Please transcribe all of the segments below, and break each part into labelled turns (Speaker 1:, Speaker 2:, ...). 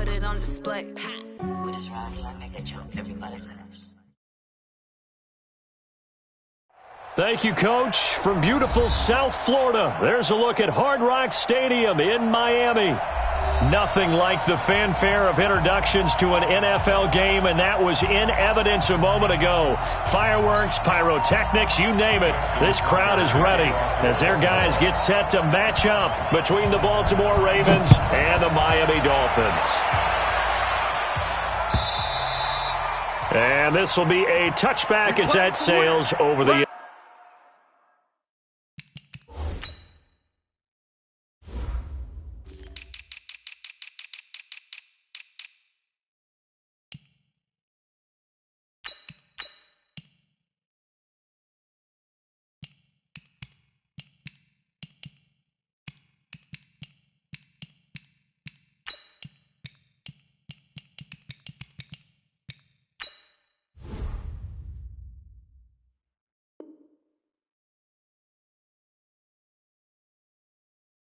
Speaker 1: put it on display.
Speaker 2: With his rhymes, I make a jump. Everybody laughs.
Speaker 3: Thank you, Coach. From beautiful South Florida, there's a look at Hard Rock Stadium in Miami. Nothing like the fanfare of introductions to an NFL game, and that was in evidence a moment ago. Fireworks, pyrotechnics, you name it. This crowd is ready as their guys get set to match up between the Baltimore Ravens and the Miami Dolphins. And this will be a touchback as that sails over the...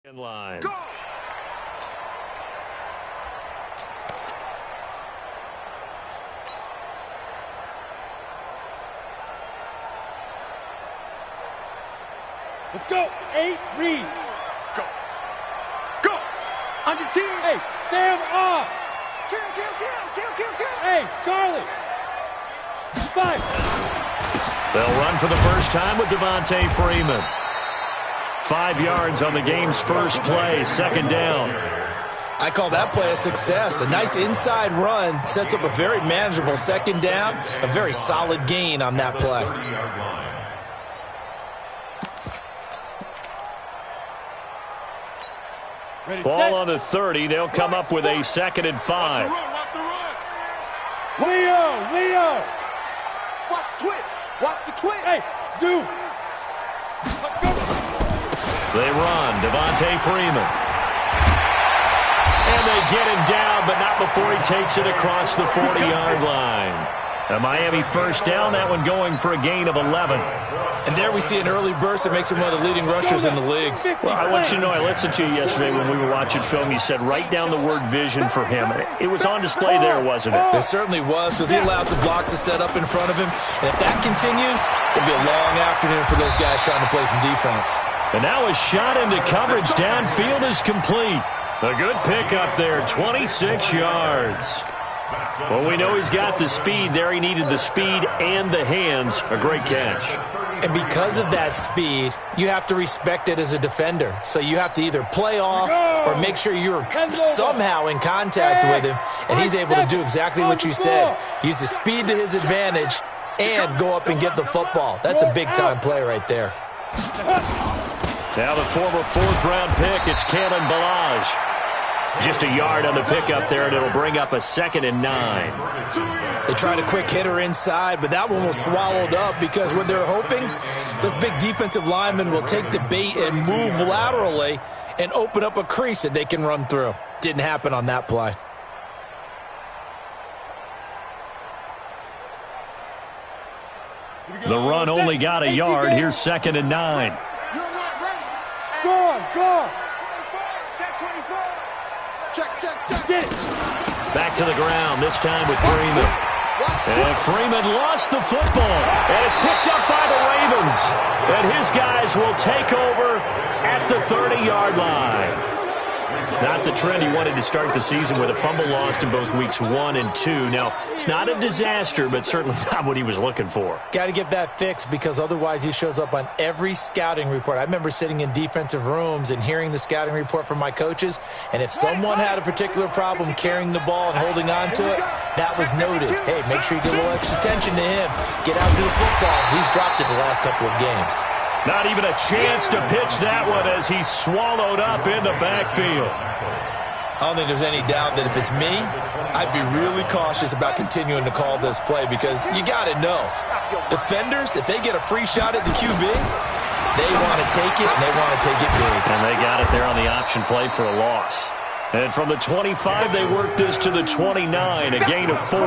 Speaker 3: in line. Go!
Speaker 4: Let's go. 8, read.
Speaker 5: Go. Go. On your team.
Speaker 4: Hey, Sam off.
Speaker 5: Kill.
Speaker 4: Hey, Charlie. 5.
Speaker 3: They'll run for the first time with Devontae Freeman. 5 yards on the game's first play, second down.
Speaker 6: I call that play a success. A nice inside run sets up a very manageable second down, a very solid gain on that play.
Speaker 3: Ball on the 30. They'll come up with a 2nd and 5.
Speaker 5: Watch the run.
Speaker 4: Leo.
Speaker 5: Watch the twitch. Watch the twitch.
Speaker 4: Hey, Zoo. Let's go.
Speaker 3: They run. Devontae Freeman. And they get him down, but not before he takes it across the 40-yard line. A Miami first down, that one going for a gain of 11.
Speaker 6: And there we see an early burst that makes him one of the leading rushers in the league.
Speaker 3: Well, I want you to know, I listened to you yesterday when we were watching film. You said write down the word vision for him. It was on display there, wasn't it?
Speaker 6: It certainly was, because he allows the blocks to set up in front of him. And if that continues, it'll be a long afternoon for those guys trying to play some defense.
Speaker 3: And now a shot into coverage downfield is complete. A good pickup there, 26 yards. Well, we know he's got the speed there. He needed the speed and the hands. A great catch.
Speaker 6: And because of that speed, you have to respect it as a defender. So you have to either play off or make sure you're somehow in contact with him. And he's able to do exactly what you said. Use the speed to his advantage and go up and get the football. That's a big-time play right there.
Speaker 3: Now the former 4th-round pick, it's Kalen Ballage. Just a yard on the pickup there, and it'll bring up a 2nd and 9.
Speaker 6: They tried a quick hitter inside, but that one was swallowed up because what they're hoping, those big defensive linemen will take the bait and move laterally and open up a crease that they can run through. Didn't happen on that play.
Speaker 3: The run only got a yard. Here's 2nd and 9.
Speaker 4: Go.
Speaker 5: Check.
Speaker 3: Back to the ground, this time with Freeman. And Freeman lost the football. And it's picked up by the Ravens. And his guys will take over at the 30-yard line. Not the trend he wanted to start the season with, a fumble lost in both weeks 1 and 2. Now, it's not a disaster, but certainly not what he was looking for.
Speaker 6: Got to get that fixed because otherwise he shows up on every scouting report. I remember sitting in defensive rooms and hearing the scouting report from my coaches, and if someone had a particular problem carrying the ball and holding on to it, that was noted. Hey, make sure you get a little extra attention to him. Get out to the football. He's dropped it the last couple of games.
Speaker 3: Not even a chance to pitch that one as he's swallowed up in the backfield.
Speaker 6: I don't think there's any doubt that if it's me, I'd be really cautious about continuing to call this play because you got to know, defenders, if they get a free shot at the QB, they want to take it, and they want to take it big.
Speaker 3: And they got it there on the option play for a loss. And from the 25, they work this to the 29, a gain of 4.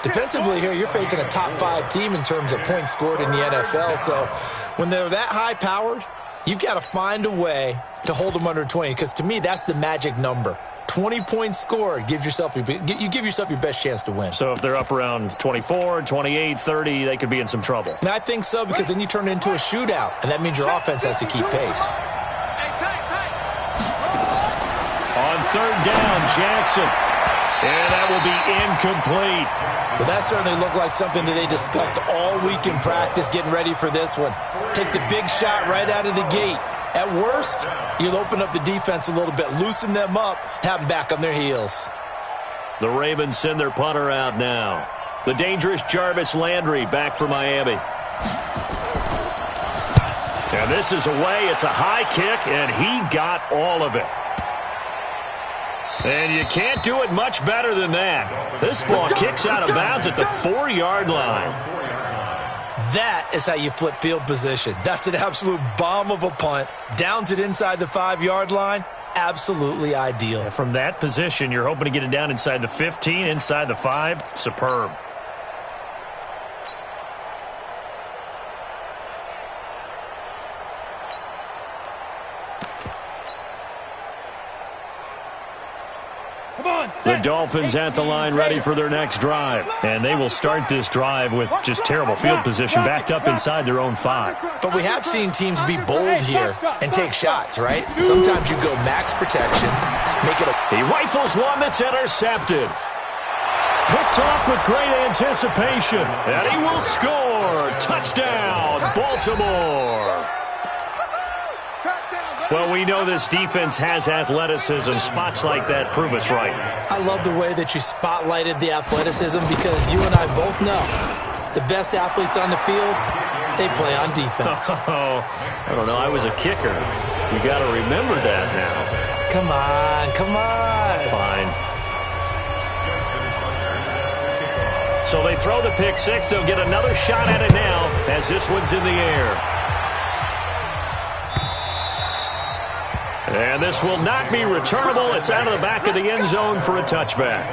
Speaker 6: Defensively here, you're facing a top 5 team in terms of points scored in the NFL. So when they're that high-powered, you've got to find a way to hold them under 20, because to me, that's the magic number. 20-point score gives yourself you give yourself your best chance to win.
Speaker 3: So if they're up around 24, 28, 30, they could be in some trouble.
Speaker 6: And I think so, because then you turn it into a shootout, and that means your offense has to keep pace.
Speaker 3: On third down, Jackson. And that will be incomplete.
Speaker 6: Well, that certainly looked like something that they discussed all week in practice, getting ready for this one. Take the big shot right out of the gate. At worst, you'll open up the defense a little bit, loosen them up, have them back on their heels.
Speaker 3: The Ravens send their punter out now. The dangerous Jarvis Landry back for Miami. And this is away. It's a high kick, and he got all of it. And you can't do it much better than that. This ball kicks out of bounds at the 4-yard line.
Speaker 6: That is how you flip field position. That's an absolute bomb of a punt. Downs it inside the 5-yard line. Absolutely ideal.
Speaker 3: From that position, you're hoping to get it down inside the 15, inside the 5. Superb. The Dolphins at the line ready for their next drive. And they will start this drive with just terrible field position backed up inside their own 5.
Speaker 6: But we have seen teams be bold here and take shots, right? Sometimes you go max protection, make it a...
Speaker 3: He rifles one that's intercepted. Picked off with great anticipation. And he will score. Touchdown, Baltimore. Well, we know this defense has athleticism. Spots like that prove us right.
Speaker 6: I love the way that you spotlighted the athleticism, because you and I both know the best athletes on the field, they play on defense.
Speaker 3: Oh, I don't know. I was a kicker. You got to remember that now.
Speaker 6: Come on, come on.
Speaker 3: Fine. So they throw the pick six. They'll get another shot at it now as this one's in the air. And this will not be returnable. It's out of the back of the end zone for a touchback.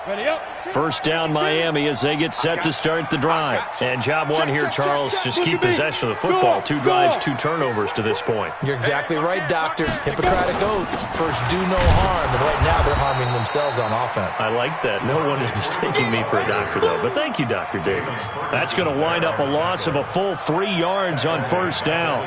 Speaker 4: Ready up.
Speaker 3: First down, Miami, as they get set to start the drive. And job one here, Charles, just keep possession of the football. 2 drives, 2 turnovers to this point.
Speaker 6: You're exactly right, Doctor. Hippocratic oath. First, do no harm. And right now, they're harming themselves on offense.
Speaker 3: I like that. No one is mistaking me for a doctor, though. But thank you, Dr. Davis. That's going to wind up a loss of a full 3 yards on first down.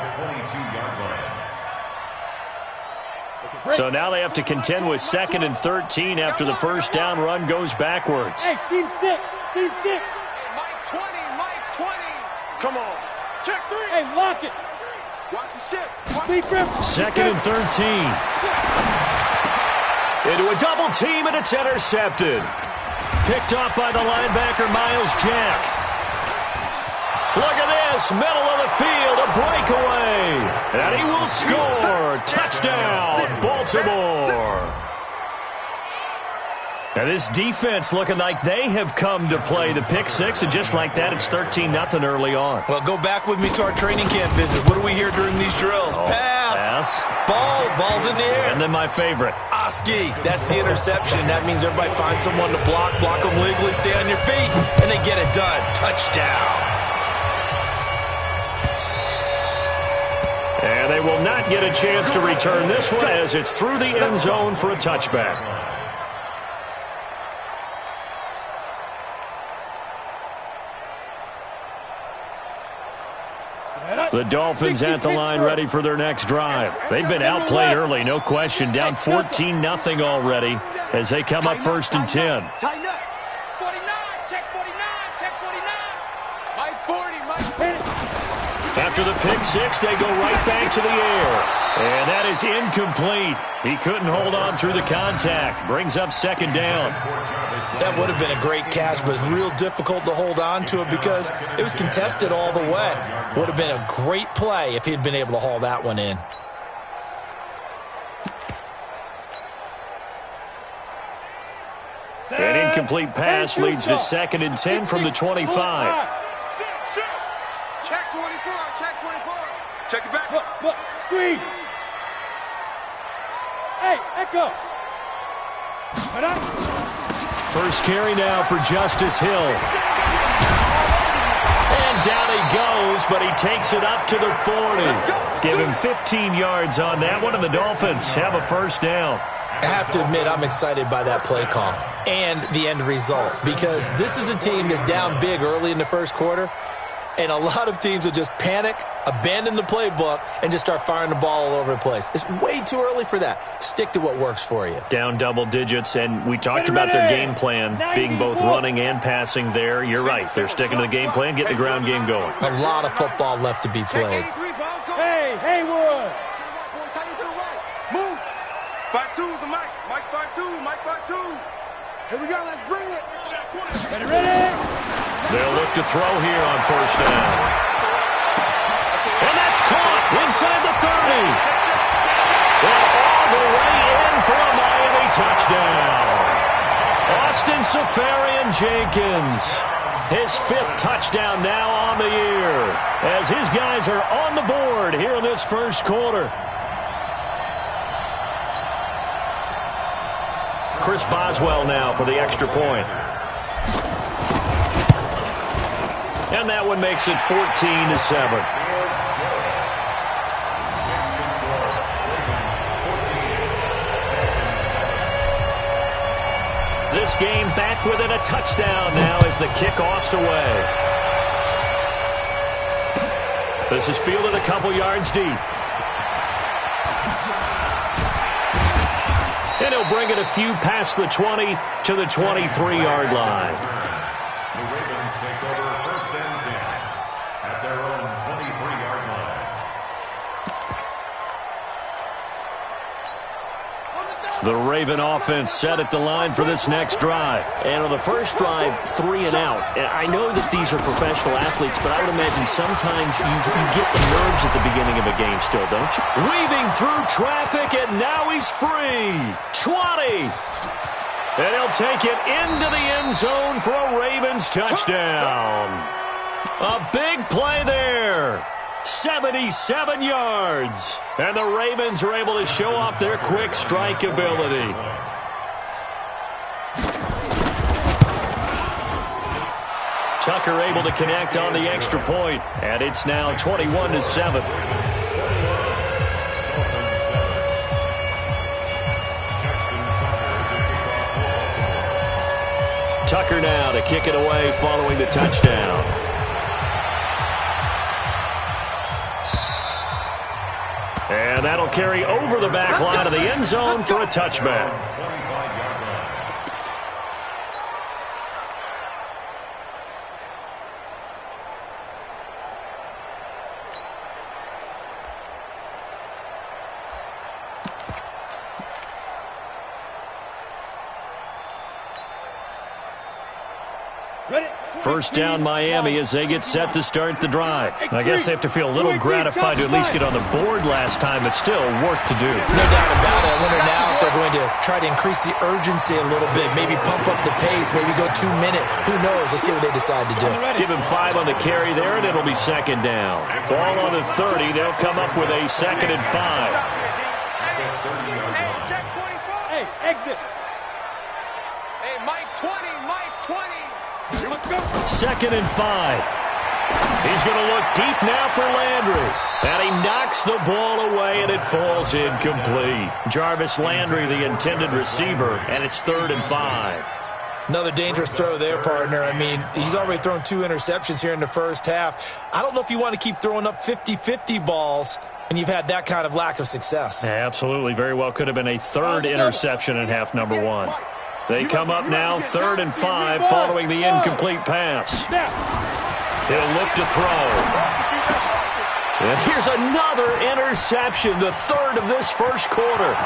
Speaker 3: So now they have to contend with 2nd and 13 after the first down run goes backwards.
Speaker 4: Hey, team 6. Team 6.
Speaker 5: Mike 20, Mike 20. Come on. Check 3.
Speaker 4: Hey, lock it.
Speaker 5: Watch the ship.
Speaker 3: 2nd and 13. Into a double team, and it's intercepted. Picked off by the linebacker, Miles Jack. Look at this, middle of the field, a breakaway. And he will score. Touchdown, Baltimore. Now this defense looking like they have come to play the pick six, and just like that, it's 13-0 early on.
Speaker 6: Well, go back with me to our training camp visit. What do we hear during these drills? Pass. Ball's in the air.
Speaker 3: And then my favorite.
Speaker 6: Oski. That's the interception. That means everybody finds someone to block them legally, stay on your feet, and they get it done. Touchdown.
Speaker 3: And they will not get a chance to return this one as it's through the end zone for a touchback. The Dolphins at the line ready for their next drive. They've been outplayed early, no question. Down 14-0 already as they come up 1st and 10.
Speaker 5: Tighten up. 49. Check 49. Check 49. Mike 40. Mike 40.
Speaker 3: After the pick six, they go right back to the air. And that is incomplete. He couldn't hold on through the contact. Brings up 2nd down.
Speaker 6: That would have been a great catch, but it's real difficult to hold on to it because it was contested all the way. Would have been a great play if he'd been able to haul that one in.
Speaker 3: An incomplete pass leads to 2nd and 10 from the 25.
Speaker 5: Check 24. Check 24. Check it back.
Speaker 4: Look, screen. Hey, echo. Right up.
Speaker 3: First carry now for Justice Hill. And down he goes, but he takes it up to the 40. Give him 15 yards on that one, and the Dolphins have a first down.
Speaker 6: I have to admit, I'm excited by that play call and the end result, because this is a team that's down big early in the first quarter, and a lot of teams will just panic, abandon the playbook, and just start firing the ball all over the place. It's way too early for that. Stick to what works for you.
Speaker 3: Down double digits, and we talked about their game plan being both running and passing there. You're right. They're sticking to the game plan, getting the ground game going.
Speaker 6: A lot of football left to be played.
Speaker 4: Hey, Haywood.
Speaker 5: Move. 5-2's the Mike. Mike 5-2. Mike 5-2. Here we go. Let's bring it.
Speaker 4: Ready?
Speaker 3: They'll look to throw here on first down. And that's caught inside the 30. And all the way in for a Miami touchdown. Austin Safarian-Jenkins. His 5th touchdown now on the year, as his guys are on the board here in this first quarter. Chris Boswell now for the extra point. And that one makes it 14-7. This game back within a touchdown now as the kickoff's away. This is fielded a couple yards deep. And he'll bring it a few past the 20 to the 23-yard line.
Speaker 1: The Ravens take over first and 10 at their own 23-yard line.
Speaker 3: The Raven offense set at the line for this next drive. And on the first drive, 3 and out. And I know that these are professional athletes, but I would imagine sometimes you get the nerves at the beginning of a game still, don't you? Weaving through traffic, and now he's free. 20. And he'll take it into the end zone for a Ravens touchdown. A big play there. 77 yards. And the Ravens are able to show off their quick strike ability. Tucker able to connect on the extra point. And it's now 21-7. Tucker now to kick it away following the touchdown. And that'll carry over the back line of the end zone for a touchback. First down Miami as they get set to start the drive. I guess they have to feel a little gratified to at least get on the board last time, but still work to do.
Speaker 6: No doubt about it. I wonder now if they're going to try to increase the urgency a little bit, maybe pump up the pace, maybe go 2 minute. Who knows? Let's see what they decide to do.
Speaker 3: Give him 5 on the carry there, and it'll be second down. Ball on the 30. They'll come up with a 2nd and 5.
Speaker 4: Hey, exit.
Speaker 5: Hey, Mike 20, Mike 20.
Speaker 3: 2nd and 5. He's going to look deep now for Landry. And he knocks the ball away, and it falls incomplete. Jarvis Landry, the intended receiver, and it's 3rd and 5.
Speaker 6: Another dangerous throw there, partner. I mean, he's already thrown 2 interceptions here in the first half. I don't know if you want to keep throwing up 50-50 balls when you've had that kind of lack of success.
Speaker 3: Absolutely. Very well could have been a 3rd interception in half number 1. They come up now 3rd and 5 following the incomplete pass. He'll look to throw. And here's another interception, the 3rd of this first quarter.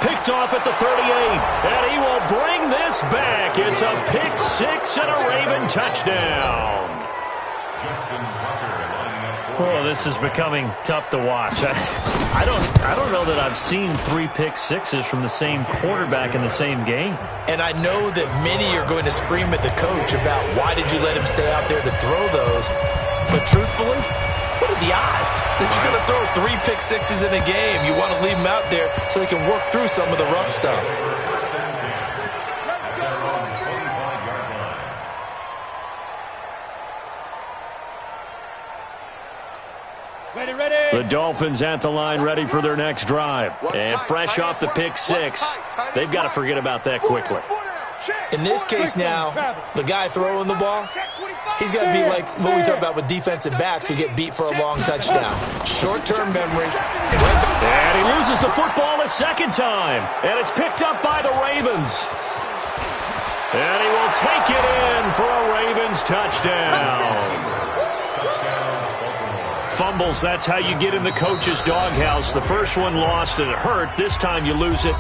Speaker 3: Picked off at the 38, and he will bring this back. It's a pick 6 and a Raven touchdown. Oh, this is becoming tough to watch. I don't know that I've seen 3 pick 6s from the same quarterback in the same game.
Speaker 6: And I know that many are going to scream at the coach about why did you let him stay out there to throw those. But truthfully, What are the odds that you're going to throw 3 pick sixes in a game? You want to leave them out there so they can work through some of the rough stuff.
Speaker 3: The Dolphins at the line, ready for their next drive. And fresh off the pick 6, they've got to forget about that quickly.
Speaker 6: In this case now, the guy throwing the ball, he's got to be like what we talk about with defensive backs who get beat for a long touchdown. Short-term memory.
Speaker 3: And he loses the football a second time. And it's picked up by the Ravens. And he will take it in for a Ravens touchdown. Fumbles, that's how you get in the coach's doghouse. The first one lost and it hurt. This time you lose it.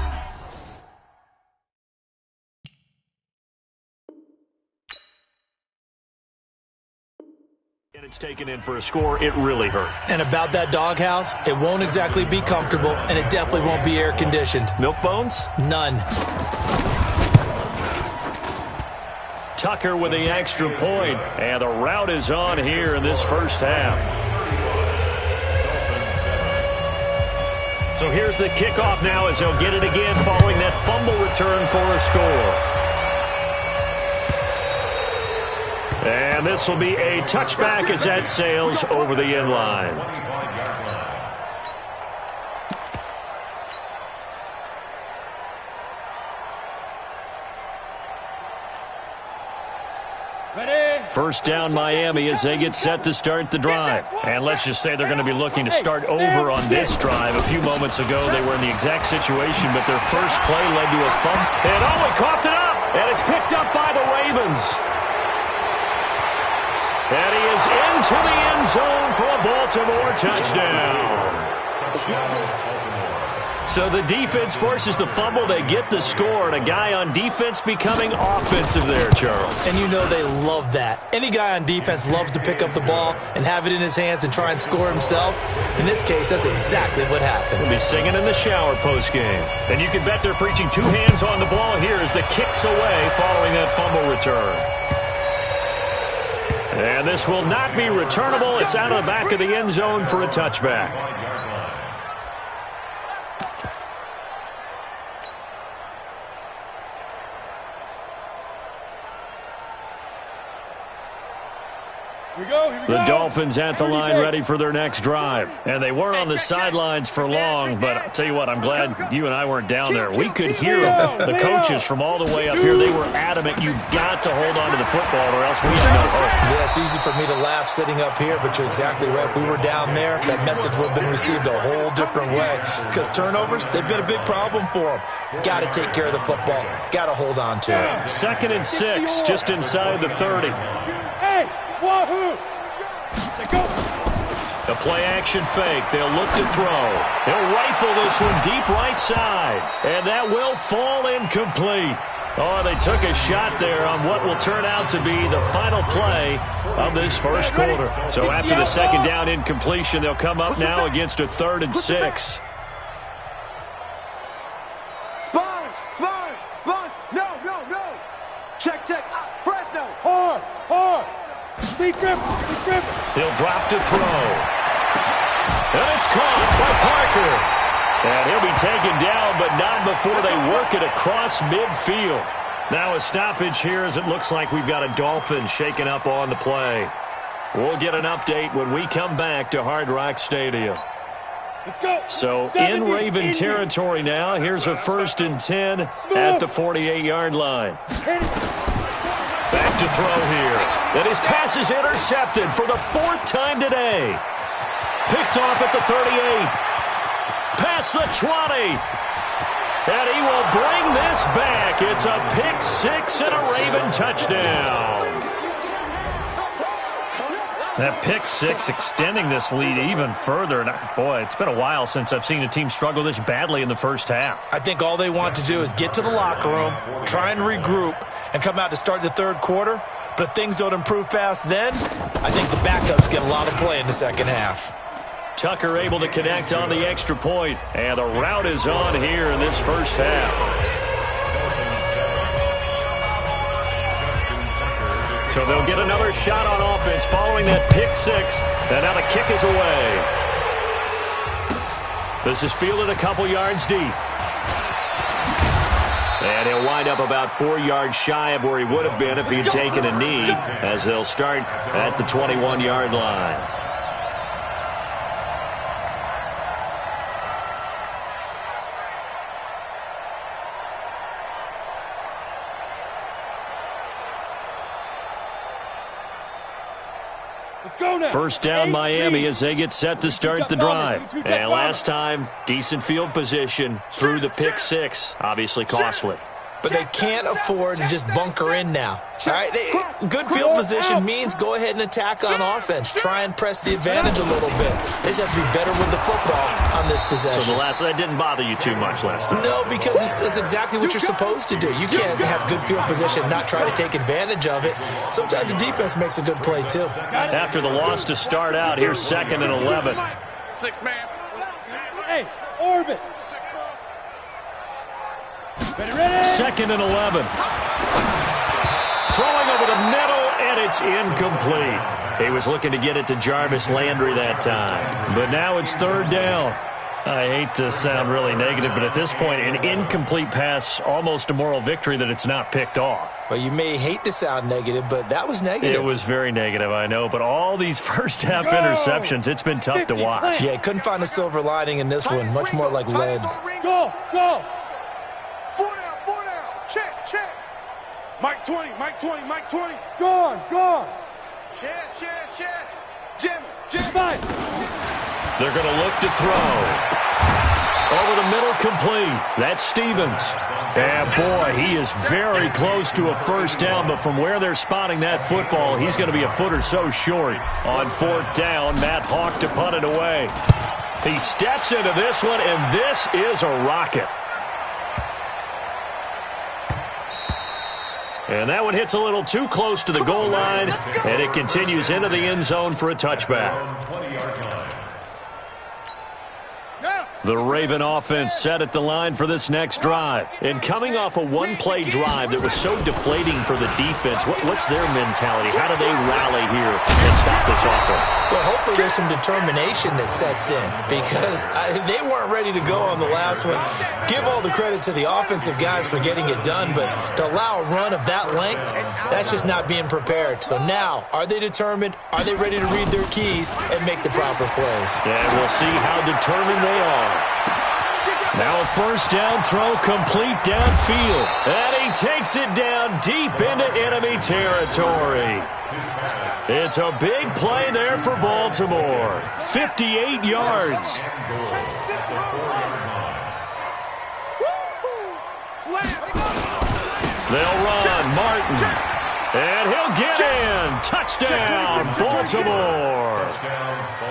Speaker 3: And it's taken in for a score. It really hurt.
Speaker 6: And about that doghouse, it won't exactly be comfortable, and it definitely won't be air-conditioned.
Speaker 3: Milk bones?
Speaker 6: None.
Speaker 3: Tucker with the extra point. And the route is on here in this first half. So here's the kickoff now as they'll get it again following that fumble return for a score. And this will be a touchback as that sails over the end line. First down Miami as they get set to start the drive. And let's just say they're going to be looking to start over on this drive. A few moments ago they were in the exact situation, but their first play led to a fumble. And he coughed it up. And it's picked up by the Ravens. And he is into the end zone for a Baltimore touchdown. So the defense forces the fumble. They get the score, and a guy on defense becoming offensive there, Charles.
Speaker 6: And you know they love that. Any guy on defense loves to pick up the ball and have it in his hands and try and score himself. In this case, that's exactly what happened.
Speaker 3: We'll be singing in the shower post-game. And you can bet they're preaching 2 hands on the ball here as the kick's away following that fumble return. And this will not be returnable. It's out of the back of the end zone for a touchback. The Dolphins at the line ready for their next drive. And they weren't on the sidelines for long, but I'll tell you what, I'm glad you and I weren't down there. We could hear the coaches from all the way up here. They were adamant, you've got to hold on to the football or else we have no hope.
Speaker 6: Yeah, it's easy for me to laugh sitting up here, but you're exactly right. If we were down there, that message would have been received a whole different way. Because turnovers, they've been a big problem for them. Got to take care of the football. Got to hold on to it.
Speaker 3: 2nd and 6, just inside the 30.
Speaker 4: Hey, wahoo!
Speaker 3: The play-action fake. They'll look to throw. He'll rifle this one deep right side. And that will fall incomplete. Oh, they took a shot there on what will turn out to be the final play of this first quarter. So after the second down incompletion, they'll come up now against a 3rd and 6.
Speaker 5: Sponge. No. Check. Fresno.
Speaker 4: Hard. Be grip.
Speaker 3: He'll drop to throw. And it's caught by Parker. And he'll be taken down, but not before they work it across midfield. Now a stoppage here as it looks like we've got a Dolphin shaken up on the play. We'll get an update when we come back to Hard Rock Stadium.
Speaker 4: Let's go.
Speaker 3: So in Raven territory now, here's a 1st and 10 at the 48-yard line. Back to throw here. And his pass is intercepted for the 4th time today. Picked off at the 38. Past the 20. And he will bring this back. It's a pick 6 and a Raven touchdown. That pick 6 extending this lead even further. And boy, it's been a while since I've seen a team struggle this badly in the first half.
Speaker 6: I think all they want to do is get to the locker room, try and regroup, and come out to start the 3rd quarter. But if things don't improve fast then, I think the backups get a lot of play in the second half.
Speaker 3: Tucker able to connect on the extra point. And the route is on here in this first half. So they'll get another shot on offense following that pick six. And now the kick is away. This is fielded a couple yards deep. And he'll wind up about 4 yards shy of where he would have been if he had taken a knee, as they'll start at the 21-yard line. First down Miami as they get set to start the drive. And last time, decent field position through the pick six. Obviously costly.
Speaker 6: But they can't afford to just bunker in now. All right, good field position means go ahead and attack on offense. Try and press the advantage a little bit. They just have to be better with the football on this possession.
Speaker 3: So that didn't bother you too much last time?
Speaker 6: No, because it's exactly what you're supposed to do. You can't have good field position and not try to take advantage of it. Sometimes the defense makes a good play, too.
Speaker 3: After the loss to start out, here's 2nd and 11.
Speaker 5: 6-man.
Speaker 4: Hey, orbit. Ready.
Speaker 3: 2nd and 11. Throwing over the middle, and it's incomplete. He was looking to get it to Jarvis Landry that time. But now it's 3rd down. I hate to sound really negative, but at this point, an incomplete pass, almost a moral victory that it's not picked off.
Speaker 6: Well, you may hate to sound negative, but that was negative.
Speaker 3: It was very negative, I know. But all these first-half interceptions, it's been tough to watch.
Speaker 6: Yeah, couldn't find a silver lining in this one. Much more like lead.
Speaker 4: Go.
Speaker 5: 4 down. Check. Mike 20.
Speaker 4: Gone.
Speaker 5: Chance. Jim.
Speaker 4: Five.
Speaker 3: They're going to look to throw. Over the middle, complete. That's Stevens. And boy, he is very close to a first down, but from where they're spotting that football, he's going to be a foot or so short. On 4th down, Matt Hawk to punt it away. He steps into this one, and this is a rocket. And that one hits a little too close to the goal line, and it continues into the end zone for a touchback. The Raven offense set at the line for this next drive. And coming off a one-play drive that was so deflating for the defense, what's their mentality? How do they rally here and stop this offense?
Speaker 6: Well, hopefully there's some determination that sets in, because they weren't ready to go on the last one. Give all the credit to the offensive guys for getting it done, but to allow a run of that length, that's just not being prepared. So now, are they determined? Are they ready to read their keys and make the proper plays?
Speaker 3: And we'll see how determined they are. Now a first down throw complete downfield. And he takes it down deep into enemy territory. It's a big play there for Baltimore. 58 yards. They'll run. Martin. And he'll get in. Touchdown, Baltimore.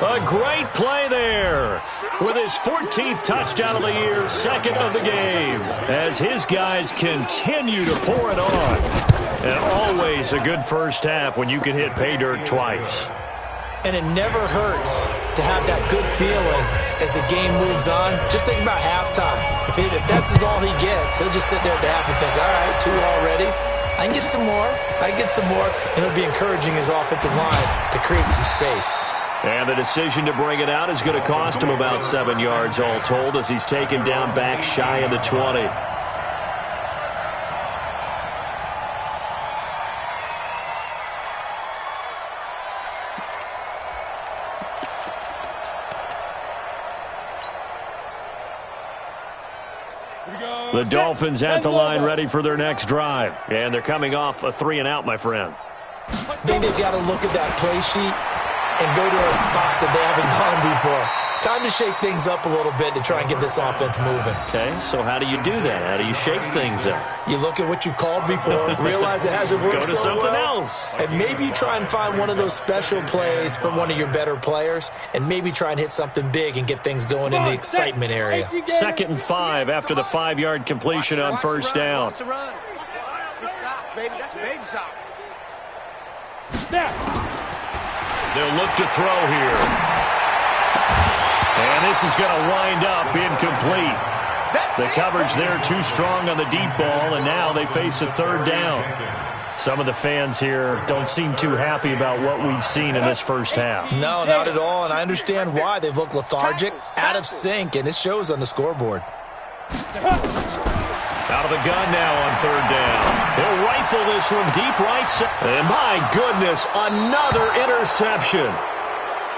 Speaker 3: A great play there. With his 14th touchdown of the year, 2nd of the game, as his guys continue to pour it on. And always a good first half when you can hit pay dirt twice.
Speaker 6: And it never hurts to have that good feeling as the game moves on. Just think about halftime. If that's all he gets, he'll just sit there at the half and think, all right, 2 already. I can get some more. And it'll be encouraging his offensive line to create some space.
Speaker 3: And the decision to bring it out is going to cost him about 7 yards all told, as he's taken down back shy of the 20. The Dolphins at the line ready for their next drive. And they're coming off a 3-and-out, my friend.
Speaker 6: I think they've got to look at that play sheet and go to a spot that they haven't gone before. Time to shake things up a little bit to try and get this offense moving.
Speaker 3: Okay, so how do you do that? How do you shake things up?
Speaker 6: You look at what you've called before, realize it hasn't worked
Speaker 3: Go to
Speaker 6: so
Speaker 3: something
Speaker 6: well,
Speaker 3: else.
Speaker 6: and maybe you try and find one of those special plays from one of your better players, and maybe try and hit something big and get things going in the excitement area.
Speaker 3: 2nd and 5 after the 5-yard completion on first down.
Speaker 5: Good stop, baby. That's a baby stop.
Speaker 3: They'll look to throw here. And this is going to wind up incomplete. The coverage there too strong on the deep ball, and now they face a 3rd down. Some of the fans here don't seem too happy about what we've seen in this first half.
Speaker 6: No, not at all, and I understand why. They've looked lethargic, out of sync, and it shows on the scoreboard.
Speaker 3: Out of the gun now on third down. He'll rifle this one deep right side. And my goodness, another interception.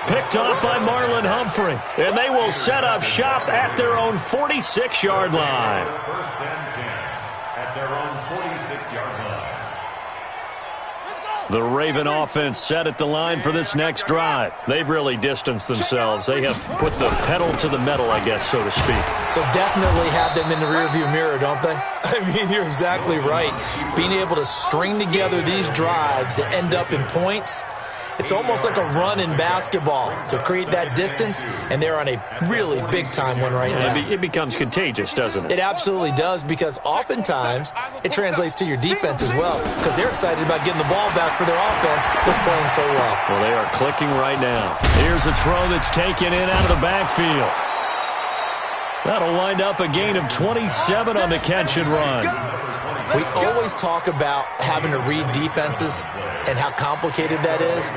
Speaker 3: Picked off by Marlon Humphrey. And they will set up shop at their own 46-yard line.
Speaker 1: First and 10 at their own 46-yard line.
Speaker 3: The Raven offense set at the line for this next drive. They've really distanced themselves. They have put the pedal to the metal, I guess, so to speak.
Speaker 6: So definitely have them in the rearview mirror, don't they? I mean, you're exactly right. Being able to string together these drives that end up in points, it's almost like a run in basketball to create that distance, and they're on a really big-time one right now.
Speaker 3: It becomes contagious, doesn't it?
Speaker 6: It absolutely does, because oftentimes it translates to your defense as well, because they're excited about getting the ball back for their offense that's playing so well.
Speaker 3: Well, they are clicking right now. Here's a throw that's taken in out of the backfield. That'll wind up a gain of 27 on the catch and run.
Speaker 6: We always talk about having to read defenses and how complicated that is.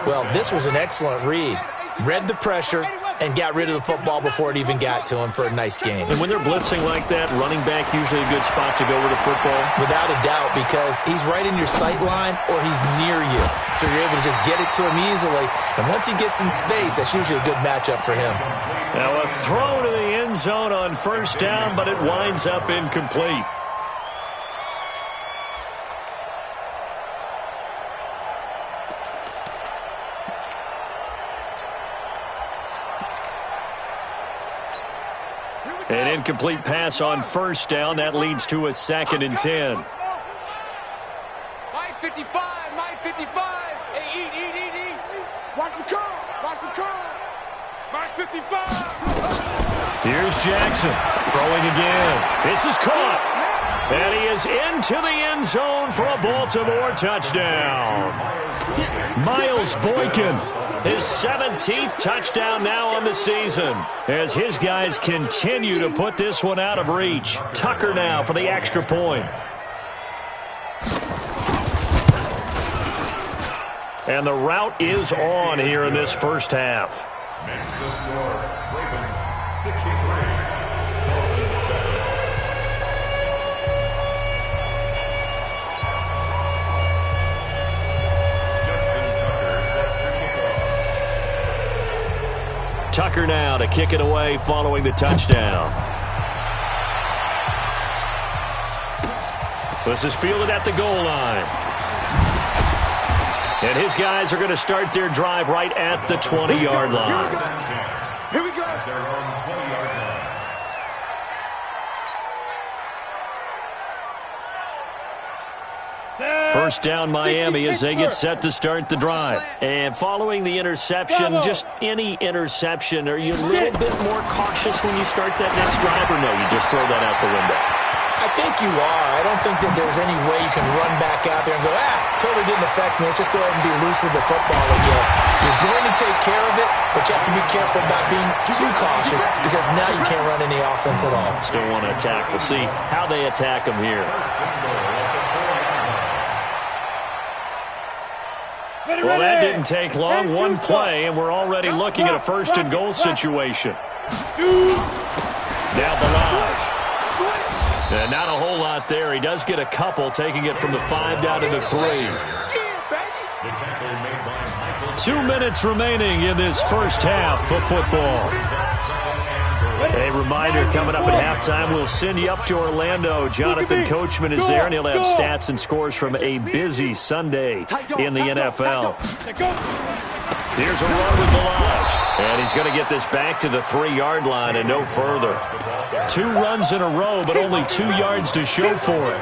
Speaker 6: Well, this was an excellent read. Read the pressure and got rid of the football before it even got to him for a nice game.
Speaker 3: And when they're blitzing like that, running back usually a good spot to go with the football?
Speaker 6: Without a doubt, because he's right in your sight line or he's near you. So you're able to just get it to him easily. And once he gets in space, that's usually a good matchup for him.
Speaker 3: Now a throw to the end zone on first down, but it winds up incomplete. An incomplete pass on first down. That leads to a 2nd and 10.
Speaker 5: My 55, my 55. Hey, eat. Watch the curl, My 55.
Speaker 3: Here's Jackson throwing again. This is caught. And he is into the end zone for a Baltimore touchdown. Miles Boykin, his 17th touchdown now on the season, as his guys continue to put this one out of reach. Tucker now for the extra point. And the route is on here in this first half.
Speaker 1: Next to score, Ravens 63, Dolphins 7.
Speaker 3: Tucker now to kick it away following the touchdown. This is fielded at the goal line. And his guys are going to start their drive right at the 20-yard line.
Speaker 5: Here we go.
Speaker 1: At their own 20-yard line.
Speaker 3: First down Miami as they get set to start the drive. And following the interception, just any interception, are you a little bit more cautious when you start that next drive, or no, you just throw that out the window?
Speaker 6: I think you are. I don't think that there's any way you can run back out there and go, totally didn't affect me. Let's just go ahead and be loose with the football again. You're going to take care of it, but you have to be careful about being too cautious, because now you can't run any offense at all.
Speaker 3: Still want to attack. We'll see how they attack them here. Well, that didn't take long. One play, and we're already looking at a 1st and goal situation. Now Balaj. And not a whole lot there. He does get a couple, taking it from the 5 down to the 3. 2 minutes remaining in this first half of football. A reminder, coming up at halftime, we'll send you up to Orlando. Jonathan Coachman is there, and he'll have stats and scores from a busy Sunday in the NFL. Here's a run with Balaj. And he's going to get this back to the 3-yard line and no further. 2 runs in a row, but only 2 yards to show for it.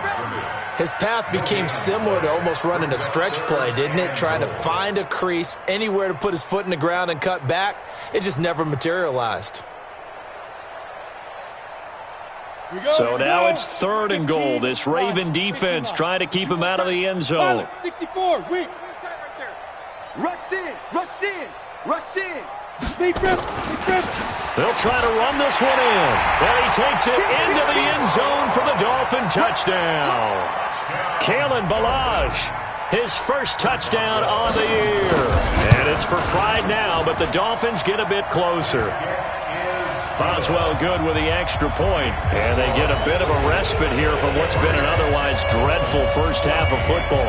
Speaker 6: His path became similar to almost running a stretch play, didn't it? Trying to find a crease, anywhere to put his foot in the ground and cut back. It just never materialized.
Speaker 3: So now it's 3rd and goal. This Raven defense trying to keep him out of the end zone.
Speaker 4: 64, weak.
Speaker 5: Rush in, rush in, rush in.
Speaker 4: Big grip.
Speaker 3: They'll try to run this one in. And he takes it into the end zone for the Dolphin touchdown. Kalen Ballage, his first touchdown on the year. And it's for pride now, but the Dolphins get a bit closer. Boswell good with the extra point, and they get a bit of a respite here from what's been an otherwise dreadful first half of football.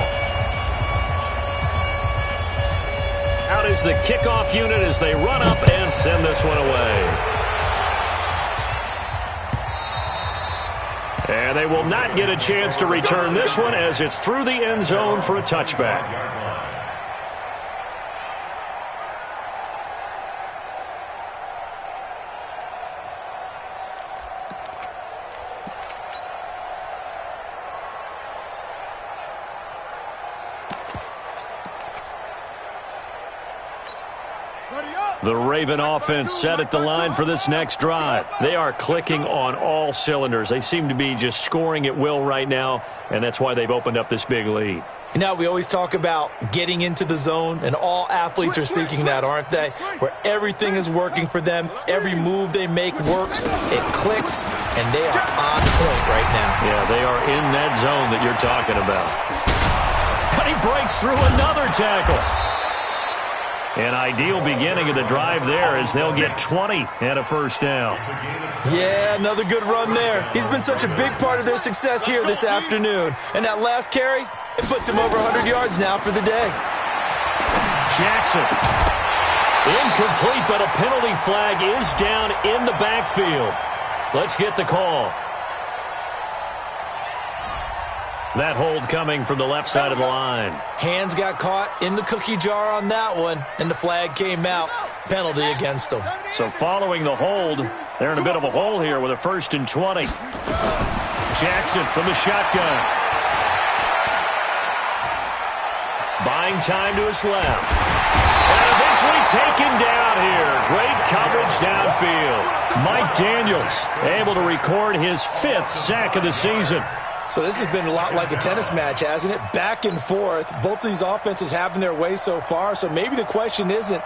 Speaker 3: Out is the kickoff unit as they run up and send this one away. And they will not get a chance to return this one as it's through the end zone for a touchback. The Raven offense set at the line for this next drive. They are clicking on all cylinders. They seem to be just scoring at will right now, and that's why they've opened up this big lead.
Speaker 6: You know, we always talk about getting into the zone, and all athletes are seeking that, aren't they? Where everything is working for them. Every move they make works. It clicks, and they are on point right now.
Speaker 3: Yeah, they are in that zone that you're talking about. And he breaks through another tackle. An ideal beginning of the drive there as they'll get 20 and a first down.
Speaker 6: Yeah, another good run there. He's been such a big part of their success here this afternoon. And that last carry, it puts him over 100 yards now for the day.
Speaker 3: Jackson. Incomplete, but a penalty flag is down in the backfield. Let's get the call. That hold coming from the left side of the line.
Speaker 6: Hands got caught in the cookie jar on that one, and the flag came out. Penalty against them.
Speaker 3: So following the hold, they're in a bit of a hole here with a 1st and 20. Jackson from the shotgun. Buying time to his left. And eventually taken down here. Great coverage downfield. Mike Daniels able to record his 5th sack of the season.
Speaker 6: So this has been a lot like a tennis match, hasn't it? Back and forth. Both of these offenses having their way so far. So maybe the question isn't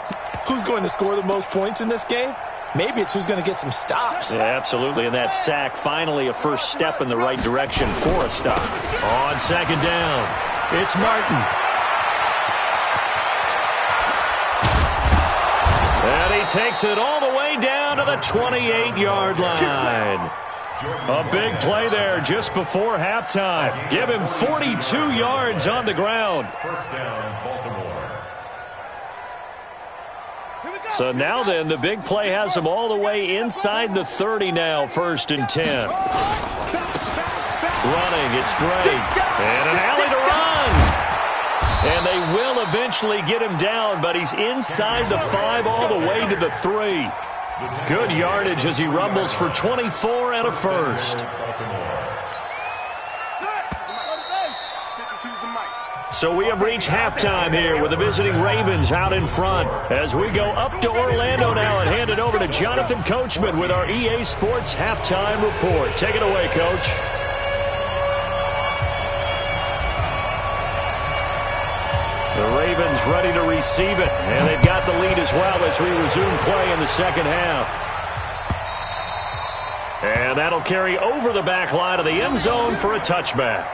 Speaker 6: who's going to score the most points in this game. Maybe it's who's going to get some stops.
Speaker 3: Yeah, absolutely. And that sack, finally a first step in the right direction for a stop. On 2nd down, it's Martin. And he takes it all the way down to the 28-yard line. A big play there just before halftime. Give him 42 yards on the ground.
Speaker 1: First down, Baltimore.
Speaker 3: So now then, the big play has him all the way inside the 30 now, 1st and 10. Running, it's Drake. And an alley to run. And they will eventually get him down, but he's inside the 5 all the way to the 3. Good yardage as he rumbles for 24 and a first. So we have reached halftime here with the visiting Ravens out in front as we go up to Orlando now and hand it over to Jonathan Coachman with our EA Sports Halftime Report. Take it away, Coach. The Ravens ready to receive it, and they've got the lead as well as we resume play in the second half. And that'll carry over the back line of the end zone for a touchback.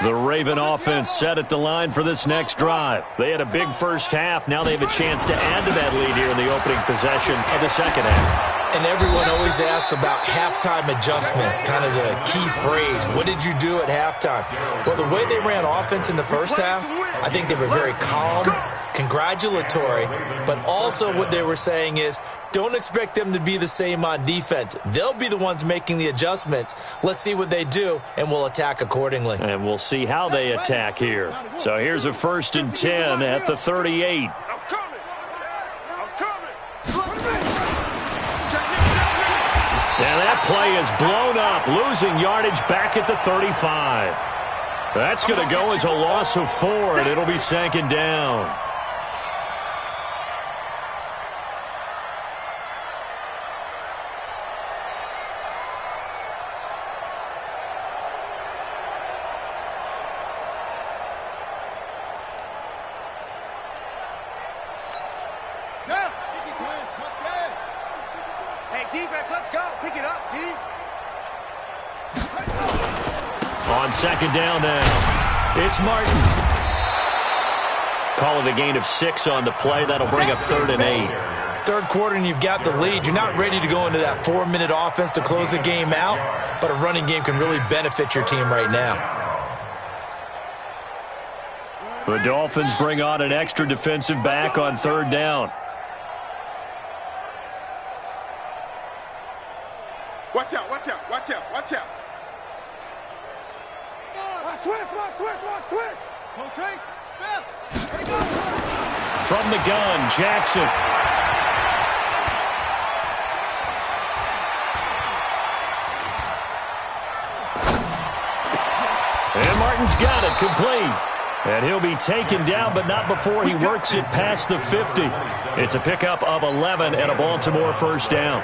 Speaker 3: The Raven offense set at the line for this next drive. They had a big first half. Now they have a chance to add to that lead here in the opening possession of the second half.
Speaker 6: And everyone always asks about halftime adjustments, kind of the key phrase. What did you do at halftime? Well, the way they ran offense in the first half, I think they were very calm, congratulatory, but also what they were saying is don't expect them to be the same on defense. They'll be the ones making the adjustments. Let's see what they do, and we'll attack accordingly.
Speaker 3: And we'll see how they attack here. So here's a 1st and 10 at the 38. And that play is blown up, losing yardage back at the 35. That's going to go as a loss of 4, and it'll be 2nd down.
Speaker 5: defense, let's go. Pick it up, D.
Speaker 3: On second down now, it's Martin. Call it a gain of 6 on the play. That'll bring up 3rd and 8.
Speaker 6: Third quarter and you've got the lead. You're not ready to go into that 4-minute offense to close the game out, but a running game can really benefit your team right now.
Speaker 3: The Dolphins bring on an extra defensive back on 3rd down.
Speaker 5: Watch out, watch out, watch out, watch out. Switch. Rotate, spell.
Speaker 3: From the gun, Jackson. And Martin's got it, complete. And he'll be taken down, but not before he works it past the 50. It's a pickup of 11 and a Baltimore first down.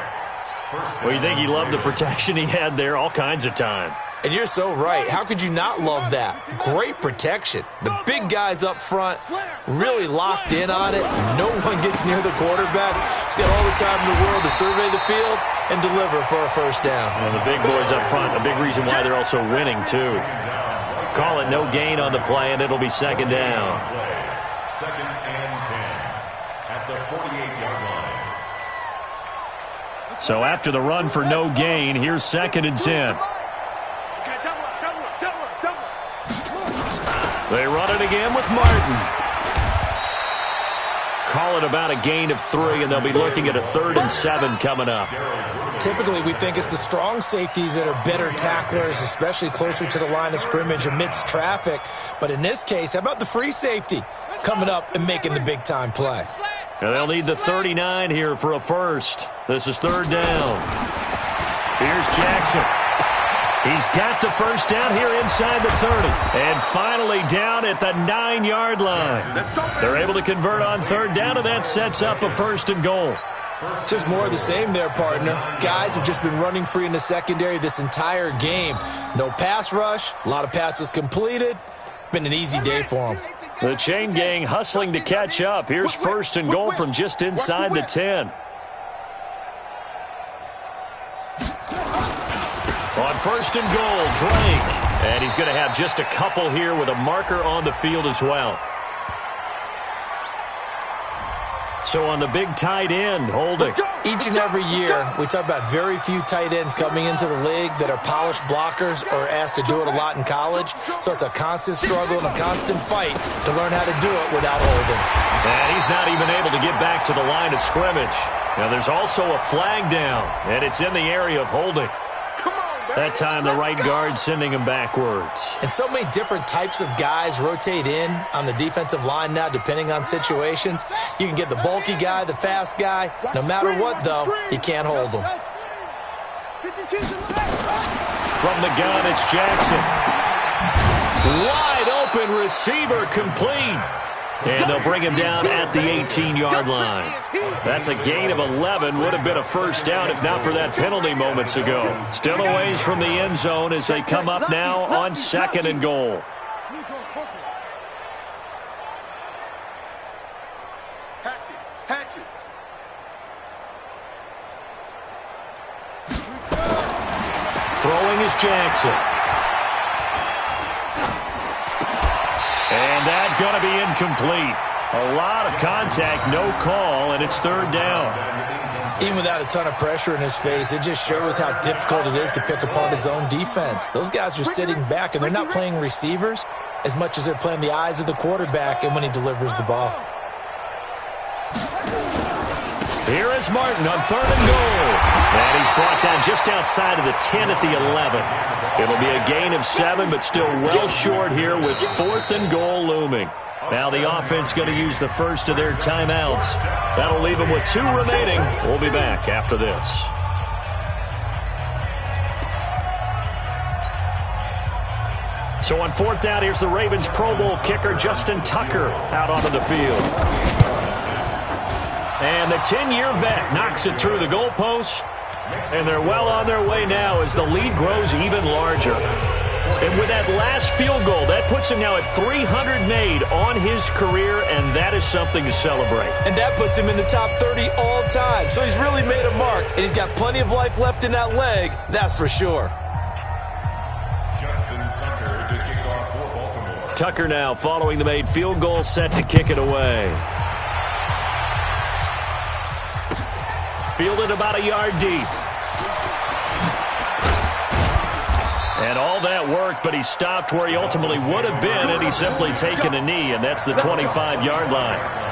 Speaker 3: Well, you think he loved the protection he had there all kinds of time.
Speaker 6: And you're so right. How could you not love that? Great protection. The big guys up front really locked in on it. No one gets near the quarterback. He's got all the time in the world to survey the field and deliver for a first down.
Speaker 3: And the big boys up front, a big reason why they're also winning, too. Call it no gain on the play, and it'll be second down.
Speaker 1: 2nd and 10 at the 48-yard line.
Speaker 3: So after the run for no gain, here's 2nd and 10. They run it again with Martin. Call it about a gain of 3, and they'll be looking at a 3rd and 7 coming up.
Speaker 6: Typically, we think it's the strong safeties that are better tacklers, especially closer to the line of scrimmage amidst traffic. But in this case, how about the free safety coming up and making the big-time play?
Speaker 3: Now they'll need the 39 here for a first. This is 3rd down. Here's Jackson. He's got the first down here inside the 30. And finally down at the 9-yard line. They're able to convert on 3rd down, and that sets up a 1st and goal.
Speaker 6: Just more of the same there, partner. Guys have just been running free in the secondary this entire game. No pass rush, a lot of passes completed. Been an easy day for them.
Speaker 3: The chain gang hustling to catch up. Here's 1st and goal from just inside the 10. On 1st and goal, Drake. And he's going to have just a couple here with a marker on the field as well. So on the big tight end, holding.
Speaker 6: Each and every year, we talk about very few tight ends coming into the league that are polished blockers or asked to do it a lot in college. So it's a constant struggle and a constant fight to learn how to do it without holding.
Speaker 3: And he's not even able to get back to the line of scrimmage. Now there's also a flag down, and it's in the area of holding. That time, the right guard sending him backwards.
Speaker 6: And so many different types of guys rotate in on the defensive line now, depending on situations. You can get the bulky guy, the fast guy. No matter what, though, you can't hold them.
Speaker 3: From the gun, it's Jackson. Wide open receiver, complete. And they'll bring him down at the 18-yard line. That's a gain of 11. Would have been a first down if not for that penalty moments ago. Still a ways from the end zone as they come up now on 2nd and goal. Throwing is Jackson. And that's going to be incomplete. A lot of contact, no call, and it's 3rd down.
Speaker 6: Even without a ton of pressure in his face, it just shows how difficult it is to pick apart his own defense. Those guys are sitting back, and they're not playing receivers as much as they're playing the eyes of the quarterback and when he delivers the ball.
Speaker 3: Here is Martin on 3rd and goal. And he's brought down just outside of the 10 at the 11. It'll be a gain of 7, but still well short here with 4th and goal looming. Now the offense going to use the first of their timeouts. That'll leave them with 2 remaining. We'll be back after this. So on 4th down, here's the Ravens Pro Bowl kicker Justin Tucker out onto the field. And the 10-year vet knocks it through the goalpost. And they're well on their way now as the lead grows even larger. And with that last field goal, that puts him now at 300 made on his career, and that is something to celebrate.
Speaker 6: And that puts him in the top 30 all time. So he's really made a mark, and he's got plenty of life left in that leg, that's for sure.
Speaker 3: Tucker now following the made field goal, set to kick it away. Fielded about a yard deep. And all that work, but he stopped where he ultimately would have been had he simply taken a knee, and that's the 25-yard line.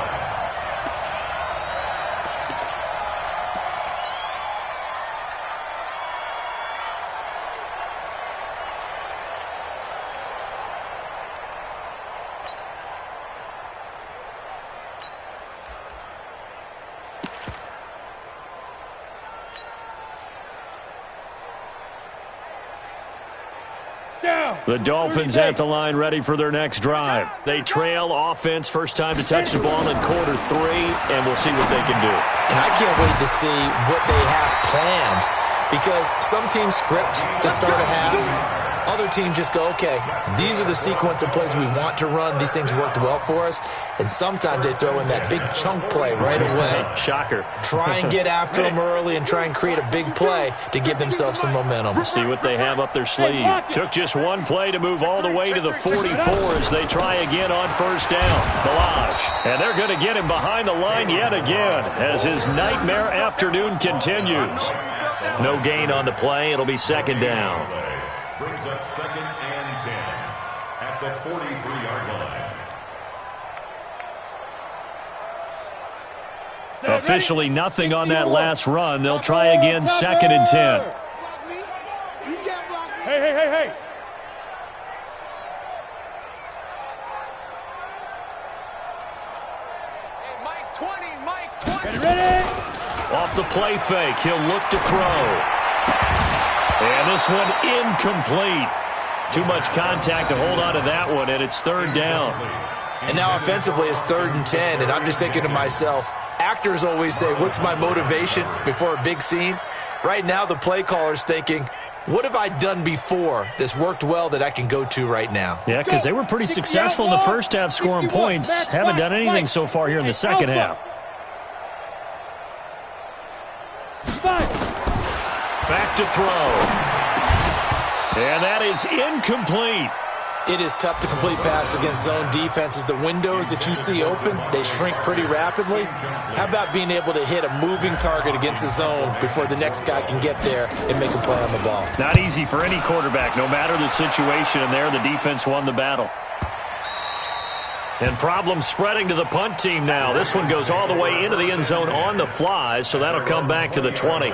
Speaker 3: The Dolphins at the line ready for their next drive. They trail offense, first time to touch the ball in quarter 3, and we'll see what they can do.
Speaker 6: And I can't wait to see what they have planned, because some teams script to start a half. Other teams just go, okay, these are the sequence of plays we want to run. These things worked well for us. And sometimes they throw in that big chunk play right away.
Speaker 3: Shocker.
Speaker 6: Try and get after them early and try and create a big play to give themselves some momentum.
Speaker 3: See what they have up their sleeve. Took just one play to move all the way to the 44 as they try again on first down. Balaj. And they're going to get him behind the line yet again as his nightmare afternoon continues. No gain on the play. It'll be second down.
Speaker 1: Brings up 2nd and 10 at the 43-yard line.
Speaker 3: Officially nothing on that last run. They'll try again, 2nd and 10.
Speaker 4: Hey.
Speaker 5: Mike 20.
Speaker 4: Get ready.
Speaker 3: Off the play fake, he'll look to throw. And this one incomplete. Too much contact to hold on to that one, and it's third down.
Speaker 6: And now offensively it's 3rd and 10, and I'm just thinking to myself, actors always say, what's my motivation before a big scene? Right now the play caller's thinking, what have I done before that's worked well that I can go to right now?
Speaker 3: Yeah, because they were pretty successful in the first half scoring points. Haven't done anything so far here in the second half. Back to throw. And that is incomplete.
Speaker 6: It is tough to complete passes against zone defenses. The windows that you see open, they shrink pretty rapidly. How about being able to hit a moving target against a zone before the next guy can get there and make a play on the ball?
Speaker 3: Not easy for any quarterback, no matter the situation, and there the defense won the battle. And problems spreading to the punt team now. This one goes all the way into the end zone on the fly, so that'll come back to the 20.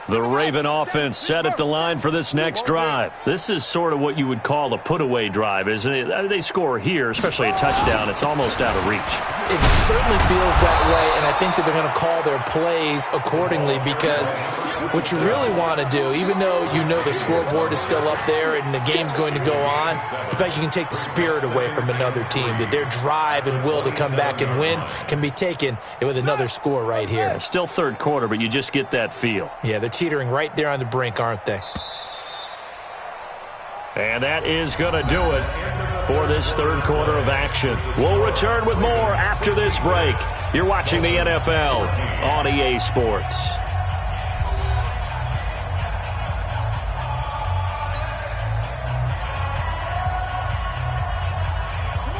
Speaker 3: The Raven offense set at the line for this next drive. This is sort of what you would call a put-away drive, isn't it? I mean, they score here, especially a touchdown. It's almost out of reach.
Speaker 6: It certainly feels that way, and I think that they're going to call their plays accordingly, because what you really want to do, even though you know the scoreboard is still up there and the game's going to go on, in fact, you can take the spirit away from another team, that their drive and will to come back and win can be taken with another score right here.
Speaker 3: Yeah, still third quarter, but you just get that feel.
Speaker 6: Yeah, they're teetering right there on the brink, aren't they?
Speaker 3: And that is going to do it for this third quarter of action. We'll return with more after this break. You're watching the NFL on EA Sports.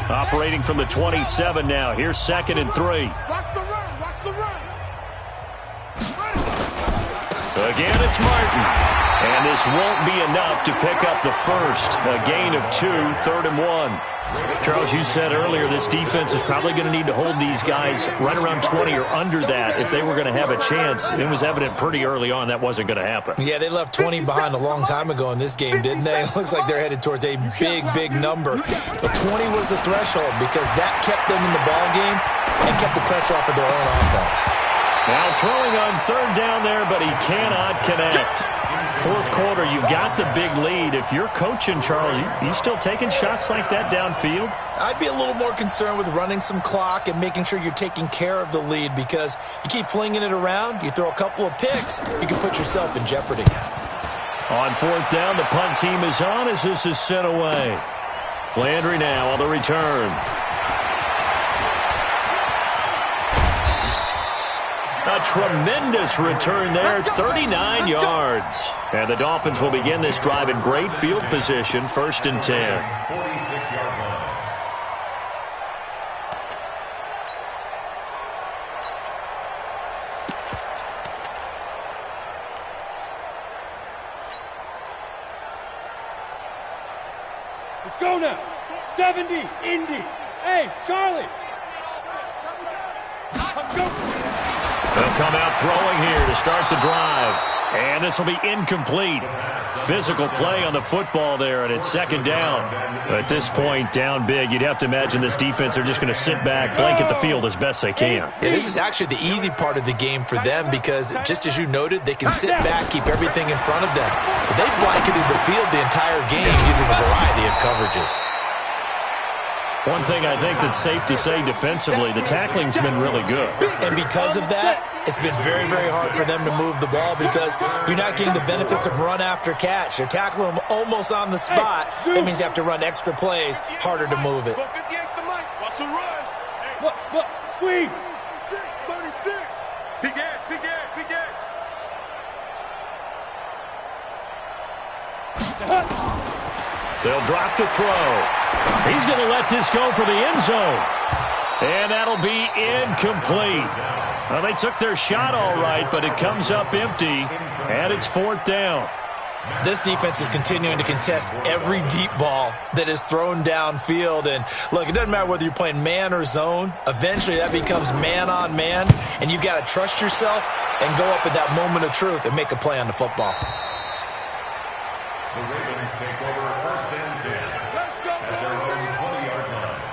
Speaker 3: Operating from the 27 now. Here's 2nd and 3.
Speaker 5: Watch the run. Watch the run.
Speaker 3: Again, it's Martin. And this won't be enough to pick up the first. A gain of 2, 3rd and 1. Charles, you said earlier this defense is probably going to need to hold these guys right around 20 or under that if they were going to have a chance. It was evident pretty early on that wasn't going to happen.
Speaker 6: Yeah, they left 20 behind a long time ago in this game, didn't they? It looks like they're headed towards a big number. But 20 was the threshold because that kept them in the ball game and kept the pressure off of their own offense.
Speaker 3: Now throwing on 3rd down there, but he cannot connect. 4th quarter, you've got the big lead. If you're coaching, Charles, you still taking shots like that downfield?
Speaker 6: I'd be a little more concerned with running some clock and making sure you're taking care of the lead, because you keep flinging it around, you throw a couple of picks, you can put yourself in jeopardy.
Speaker 3: On fourth down, the punt team is on as this is sent away. Landry now on the return. A tremendous return there, 39 yards. And the Dolphins will begin this drive in great field position, 1st and 10.
Speaker 1: 46-yard line.
Speaker 4: Let's go now. 70, Indy. Hey, Charlie. Let's go.
Speaker 3: They'll come out throwing here to start the drive. And this will be incomplete. Physical play on the football there, and it's 2nd down. At this point, down big, you'd have to imagine this defense are just going to sit back, blanket the field as best they can.
Speaker 6: Yeah, this is actually the easy part of the game for them because, just as you noted, they can sit back, keep everything in front of them. But they've blanketed the field the entire game using a variety of coverages.
Speaker 3: One thing I think that's safe to say defensively, the tackling's been really good.
Speaker 6: And because of that, it's been very, very hard for them to move the ball because you're not getting the benefits of run after catch. They're tackling them almost on the spot. That means you have to run extra plays, harder to move it.
Speaker 5: Watch the run.
Speaker 4: Look, squeeze.
Speaker 5: 36. Big edge, big edge, big edge.
Speaker 3: They'll drop to throw. He's going to let this go for the end zone. And that'll be incomplete. Well, they took their shot all right, but it comes up empty, and it's 4th down.
Speaker 6: This defense is continuing to contest every deep ball that is thrown downfield. And, look, it doesn't matter whether you're playing man or zone. Eventually, that becomes man-on-man, and you've got to trust yourself and go up at that moment of truth and make a play on the football.
Speaker 1: The Ravens take over 1st and 10 at their own 20-yard line.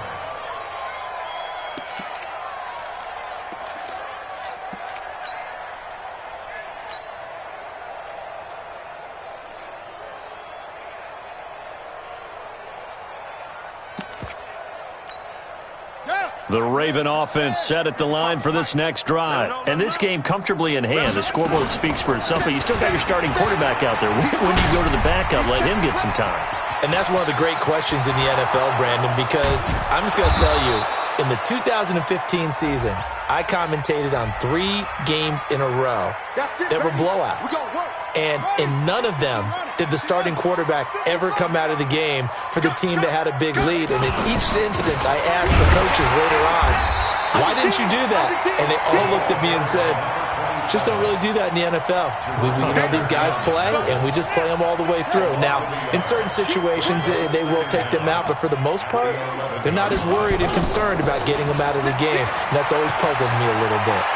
Speaker 3: The Raven offense set at the line for this next drive. And this game comfortably in hand. The scoreboard speaks for itself, but you still got your starting quarterback out there. When you go to the backup, let him get some time.
Speaker 6: And that's one of the great questions in the NFL, Brandon, because I'm just going to tell you, in the 2015 season, I commentated on 3 games in a row that were blowouts. And in none of them did the starting quarterback ever come out of the game for the team that had a big lead. And in each instance, I asked the coaches later on, why didn't you do that? And they all looked at me and said, just don't really do that in the NFL. These guys play, and we just play them all the way through. Now, in certain situations, they will take them out, but for the most part, they're not as worried and concerned about getting them out of the game. And that's always puzzled me a little bit.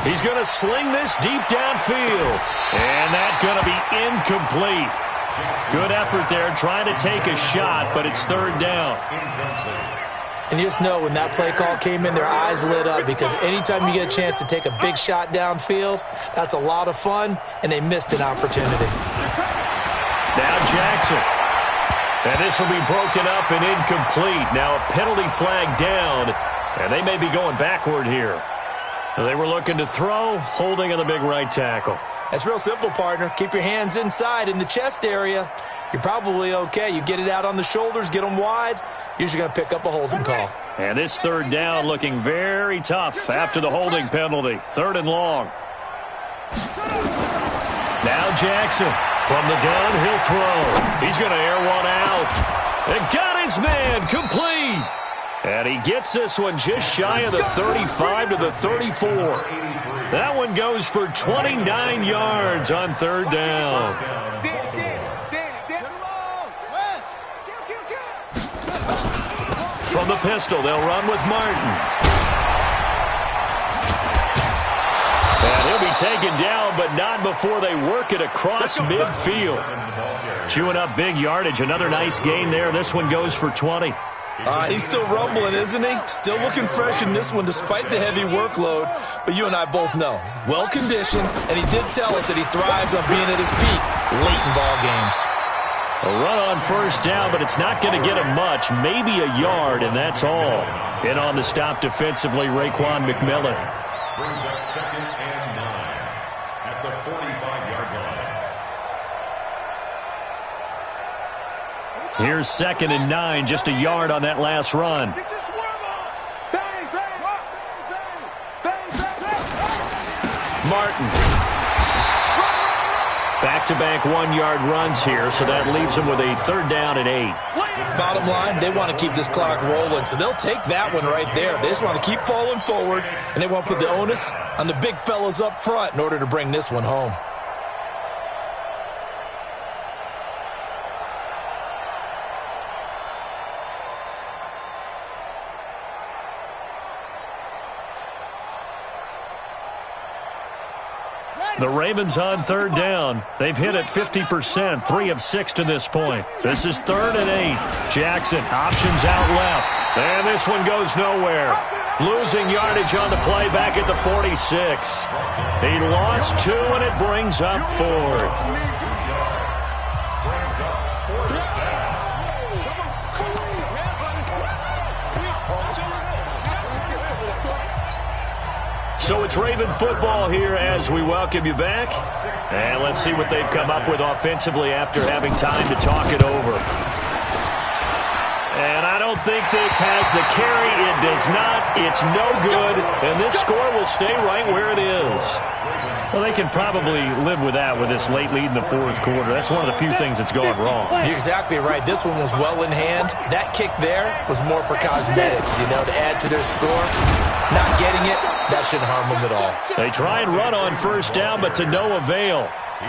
Speaker 3: He's going to sling this deep downfield. And that's going to be incomplete. Good effort there trying to take a shot, but it's 3rd down.
Speaker 6: And you just know when that play call came in, their eyes lit up because anytime you get a chance to take a big shot downfield, that's a lot of fun, and they missed an opportunity.
Speaker 3: Now Jackson. And this will be broken up and incomplete. Now a penalty flag down, and they may be going backward here. They were looking to throw, holding on the big right tackle.
Speaker 6: That's real simple, partner. Keep your hands inside in the chest area. You're probably okay. You get it out on the shoulders, get them wide, usually going to pick up a holding call.
Speaker 3: And this 3rd down looking very tough after the holding penalty. 3rd and long. Now Jackson from the gun, he'll throw. He's going to air one out. And got his man complete. And he gets this one just shy of the 35 to the 34. That one goes for 29 yards on 3rd down. From the pistol, they'll run with Martin. And he'll be taken down, but not before they work it across midfield. Chewing up big yardage. Another nice gain there. This one goes for 20.
Speaker 6: He's still rumbling, isn't he? Still looking fresh in this one despite the heavy workload. But you and I both know, well-conditioned, and he did tell us that he thrives on being at his peak late in ball games.
Speaker 3: A run on 1st down, but it's not going to get him much. Maybe a yard, and that's all. In on the stop defensively, Raekwon McMillan.
Speaker 1: Brings up 2nd and 9 at the 45-yard line.
Speaker 3: Here's 2nd and 9, just a yard on that last run. Martin. Back-to-back 1-yard runs here, so that leaves them with a 3rd down and 8.
Speaker 6: Bottom line, they want to keep this clock rolling, so they'll take that one right there. They just want to keep falling forward, and they want to put the onus on the big fellas up front in order to bring this one home.
Speaker 3: The Ravens on 3rd down. They've hit it 50%, 3 of 6 to this point. This is 3rd and 8. Jackson, options out left. And this one goes nowhere. Losing yardage on the play back at the 46. He lost 2, and it brings up 4th. So it's Raven football here as we welcome you back. And let's see what they've come up with offensively after having time to talk it over. And I don't think this has the carry. It does not. It's no good. And this score will stay right where it is. Well, they can probably live with that with this late lead in the 4th quarter. That's one of the few things that's gone wrong.
Speaker 6: You're exactly right. This one was well in hand. That kick there was more for cosmetics, to add to their score. Not getting it, that shouldn't harm them at all.
Speaker 3: They try and run on 1st down, but to no avail.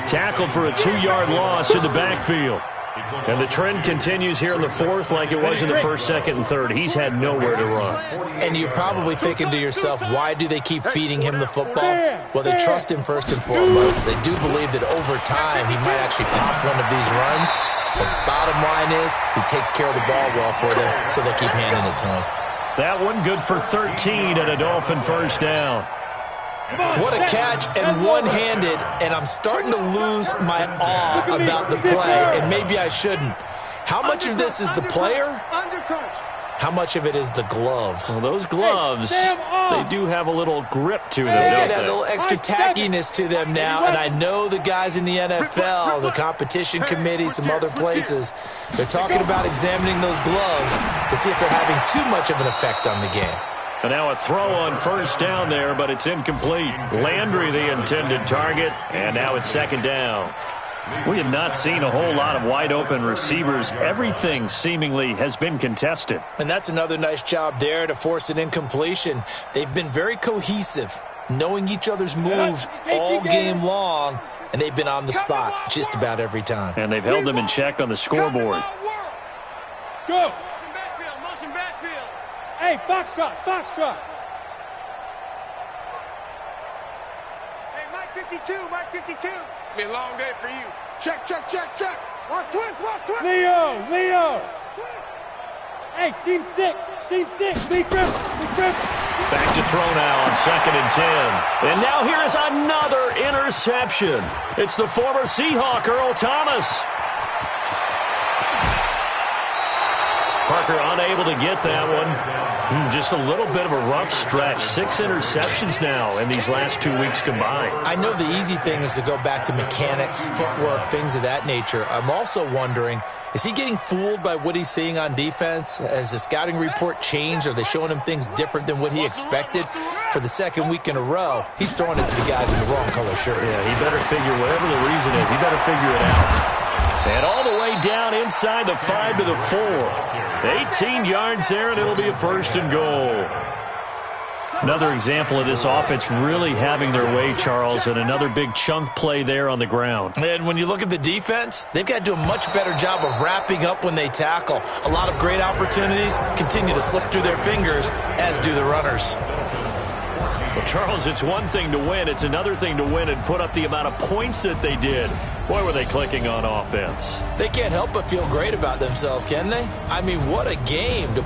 Speaker 3: Tackled for a 2-yard loss in the backfield. And the trend continues here in the 4th like it was in the 1st, 2nd, and 3rd. He's had nowhere to run.
Speaker 6: And you're probably thinking to yourself, why do they keep feeding him the football? Well, they trust him first and foremost. They do believe that over time he might actually pop one of these runs. But bottom line is he takes care of the ball well for them, so they'll keep handing it to him.
Speaker 3: That one good for 13 and a Dolphin 1st down.
Speaker 6: What a catch, and one-handed, and I'm starting to lose my awe about the play, and maybe I shouldn't. How much of this is the player? How much of it is the glove?
Speaker 3: Well, those gloves, they do have a little grip to them,
Speaker 6: They
Speaker 3: don't
Speaker 6: get a little extra tackiness to them now, and I know the guys in the NFL, the competition committee, some other places, they're talking about examining those gloves to see if they're having too much of an effect on the game.
Speaker 3: And now a throw on 1st down there, but it's incomplete. Landry the intended target, and now it's 2nd down. We have not seen a whole lot of wide-open receivers. Everything seemingly has been contested.
Speaker 6: And that's another nice job there to force an incompletion. They've been very cohesive, knowing each other's moves all game long, and they've been on the spot just about every time.
Speaker 3: And they've held them in check on the scoreboard.
Speaker 4: Go! Motion backfield. Hey, foxtrot, foxtrot.
Speaker 5: Hey, Mike 52, Mike 52. It's been a long day for you. Check, check, check, check. Watch twist, watch twist.
Speaker 4: Leo. Hey, seam 6, Lee Griffin.
Speaker 3: Back to throw now on 2nd and 10. And now here is another interception. It's the former Seahawk, Earl Thomas. Parker unable to get that one. Just a little bit of a rough stretch. 6 interceptions now in these last 2 weeks combined.
Speaker 6: I know the easy thing is to go back to mechanics, footwork, things of that nature. I'm also wondering, is he getting fooled by what he's seeing on defense? Has the scouting report changed? Are they showing him things different than what he expected? For the 2nd week in a row, he's throwing it to the guys in the wrong color shirts.
Speaker 3: Yeah, he better figure, whatever the reason is, he better figure it out. And all the way down inside the 5 to the 4. 18 yards there, and it'll be a 1st and goal. Another example of this offense really having their way, Charles, and another big chunk play there on the ground.
Speaker 6: And when you look at the defense, they've got to do a much better job of wrapping up when they tackle. A lot of great opportunities continue to slip through their fingers, as do the runners.
Speaker 3: Well, Charles, it's one thing to win. It's another thing to win and put up the amount of points that they did. Boy, were they clicking on offense.
Speaker 6: They can't help but feel great about themselves, can they? I mean, what a game to